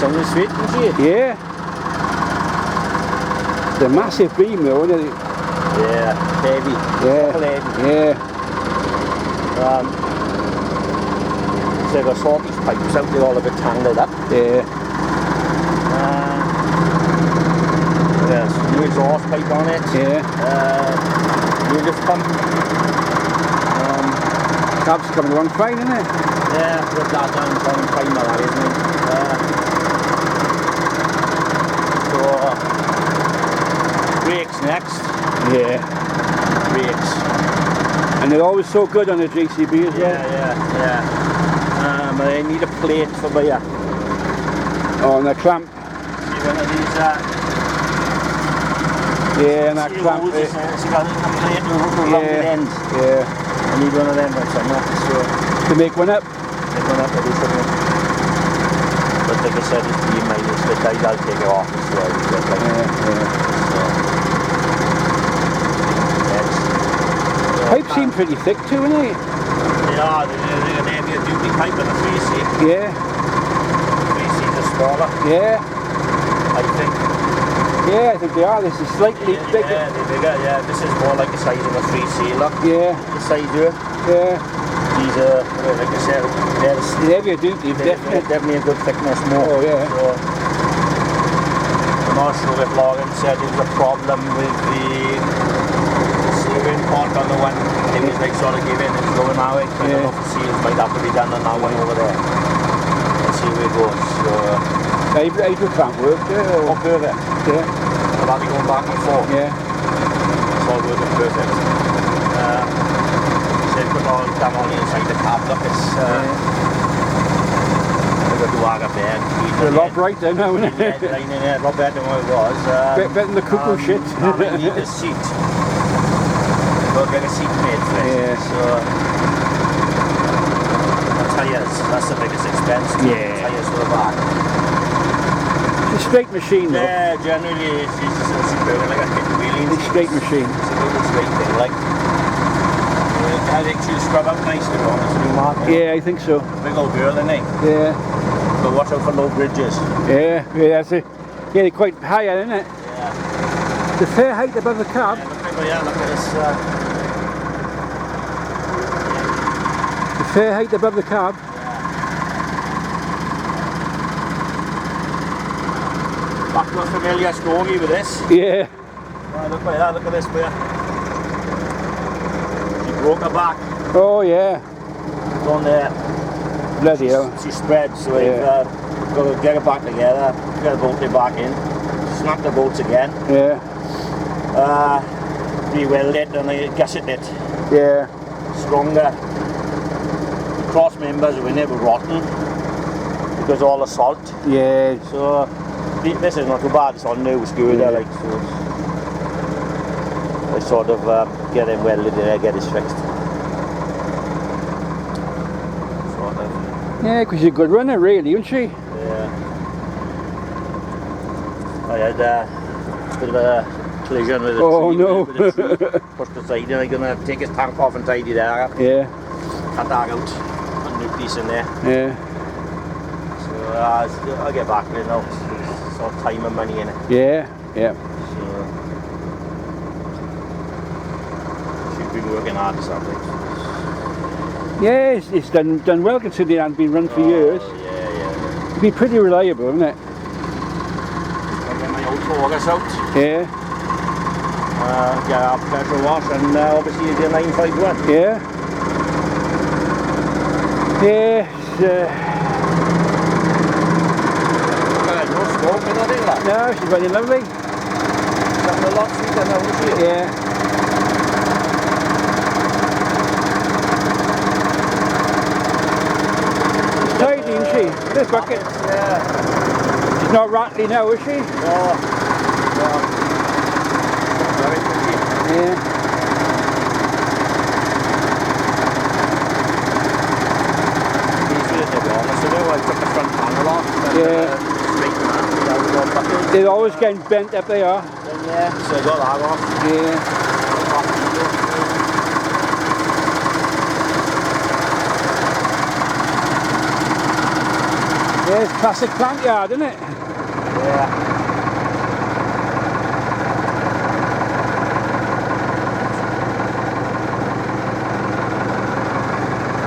sounding sweet, isn't it? Yeah. The massive beam though, isn't it? Yeah, heavy. Yeah. Heavy. Yeah. So they've got sort these pipes out, they're all a bit tangled up. Yeah. There's new exhaust pipe on it. Yeah. New lift pump. Cab's coming along fine, isn't it? Yeah, put that down fine that isn't it? So brakes next. Yeah. Brakes. And they're always so good on the JCB as well. Yeah. I need a plate for my Oh, and a clamp. see one of these Yeah, and that clamp. it's got a plate around the end. Yeah. I need one of them or something. So To make one up. take one up or do something. But like I said, it's the minus the died, I'll take it off as well. Pipes seem pretty thick too, innit? They are, they're an heavier duty pipe than a 3C. Yeah. 3Cs are smaller, Yeah. I think. Yeah, I think they are. This is slightly bigger. Yeah, they're bigger, yeah. This is more like the size of a 3C, look. Yeah. The size here. Yeah. These are, like I said, they're Heavier duty, definitely. definitely a good thickness more. Oh, yeah. So, I'm not sure if Logan said there was a problem with the steering port on the one. It was like sort of giving and going that way. I don't know if the seals might have to be done on that one over there. Let's see where it goes. So, Either can't work, yeah. oh, perfect. Yeah. I'll be going back and forth. Yeah. It's all working perfect. So put all down on the inside the cab. Look, it's I've got to wag up there. They're a lot brighter now, isn't it? Yeah, a lot better than what it was. Better than the cuckoo shit. I need a seat. I've got to get a seat made for it. Yeah. So, tyres, that's the biggest expense. Yeah. Tyres for the back. It's a straight machine though. Yeah, generally it's burning like a hit wheelie. It's a straight machine. It's a little straight thing, like. I think she'll scrub up nicely on this new market. Yeah, I think so. Big old girl, isn't it? Yeah. But watch out for low bridges. Yeah, that's it. Yeah, they're quite higher, isn't it? Yeah. The fair height above the cab. Yeah, look at this. The fair height above the cab. Back to a familiar story with this. Yeah. Look at that, look at this bit. She broke her back. Oh yeah. It's on there. Bloody hell. She spread, so we've got to get her back together, get the bolt back in, snap the bolts again. Yeah. Re-weld it and I gusset it. Yeah. Stronger. The cross members were never rotten because all the salt. Yeah. So this is not too bad, it's all new screw there, like so. I sort of get him welded and I get it fixed. Sort of. Yeah, because she's a good runner really, isn't she? Yeah. I had a bit of a collision with a Oh tree, no. with a tree pushed aside and I'm going to take his tank off and tidy that up. Yeah. Cut that out, a new piece in there. Yeah. So I'll get back to it now. It's all time and money in it. Yeah. Yeah. So she's been working hard or something. Yeah, it's done well considering it hasn't been run for years. Yeah. It'd be pretty reliable, isn't it? I'll get my old Taurus out. Yeah. Get our pressure wash and obviously the 951. Yeah. Yeah. No smoke in it, like. No, she's running lovely. Something a lot sweeter now, isn't it? Yeah. She's tidy, isn't she? This bucket. Yeah. She's not rattly now, is she? No. Very pretty. Yeah. Easier to be honest with you. I took the front panel off and straightened that. They're always getting bent up, they are. Yeah, so I got that off. Yeah. Yeah, it's classic plant yard, isn't it? Yeah.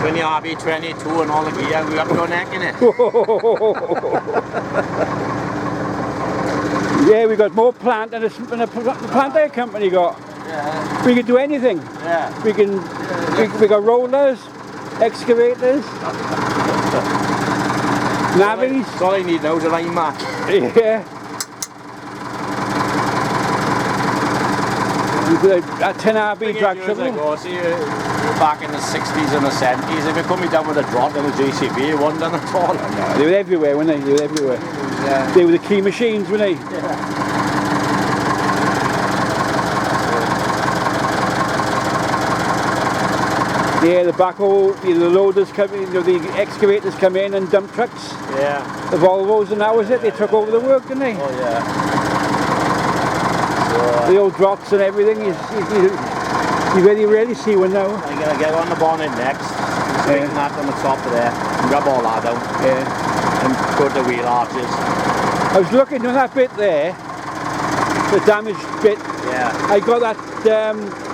20 RB22 and all the gear, we got to go neck in it. Yeah, we got more plant than the plant air company got. Yeah. We can do anything. Yeah. We can. We got rollers, excavators, navies. That's all I need now is a line mark. Yeah. You got a 10 RB drag shovel. See, back in the 60s and the 70s, if you coming down with a drop on the JCB, you wasn't done at all. No, they were everywhere, weren't they? They were everywhere. Yeah. They were the key machines, weren't they? Yeah. Yeah, the backhoe, the loaders come in, the excavators come in and dump trucks. Yeah. The Volvos, and that was it. They took over the work, didn't they? Oh yeah. The old drops and everything. You very rarely see one now. I'm gonna get on the bonnet next. Straighten that on the top of there. And grab all that out. Yeah. And put the wheel arches. I was looking at that bit there, the damaged bit. Yeah. I got that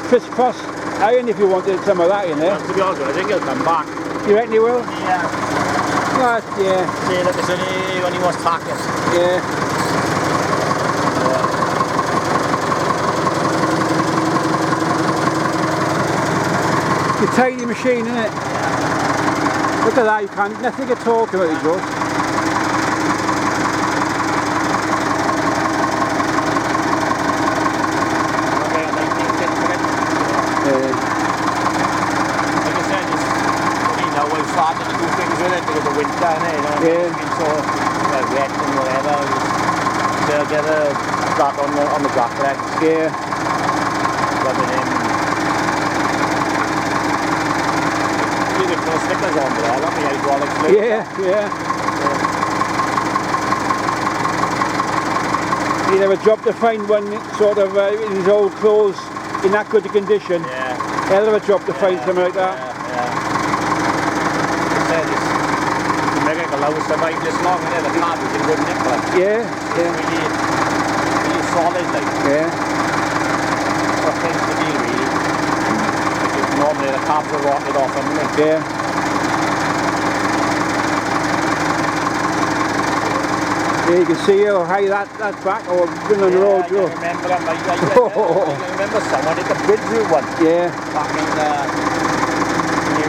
crisscross iron if you wanted some of that in there. And to be honest, I think he'll come back. You reckon he will? Yeah. But, yeah. See, look, it's only when he was tacking. Yeah. It's a tiny machine, isn't it? Yeah. Look at that, you can't, nothing at all come out of yours. Because of winter, yeah. It's been so wet and whatever. So get a strap on the back legs. Yeah. Rubbing in. See the no stickers on there, look, the hydraulic fluid. Yeah. He'd have a job to find one sort of in his old clothes in that good a condition. Yeah. Hell of a job to find something like that. I was survived this long and the car was in good nick. Yeah. Really solid, like. Yeah. What things to deal really. Because normally the cars are rotted off, haven't they? Yeah. Yeah, you can see how high that back or been on the road. I remember that. I remember someone hit the bridge route one. Yeah. Back in the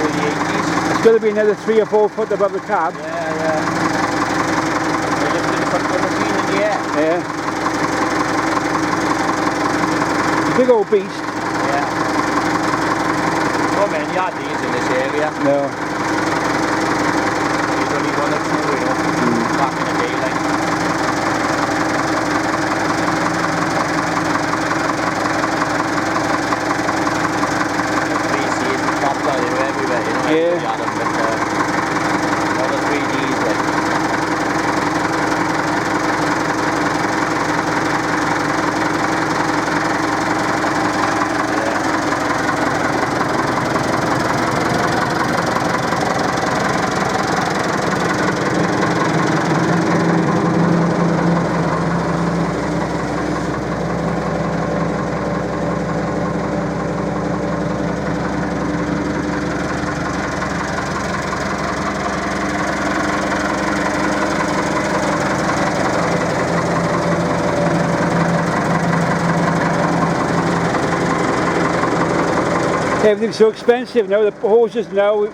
early 80s. It's going to be another 3 or 4 foot above the cab. Yeah. They lifted the front of the machine in the air. Yeah. Big old beast. Yeah. Not many are these in this area. No. There's only 1 or 2, you know, back in the day, like. Yeah. All the 3Ds, like. Everything's so expensive now, the hoses now,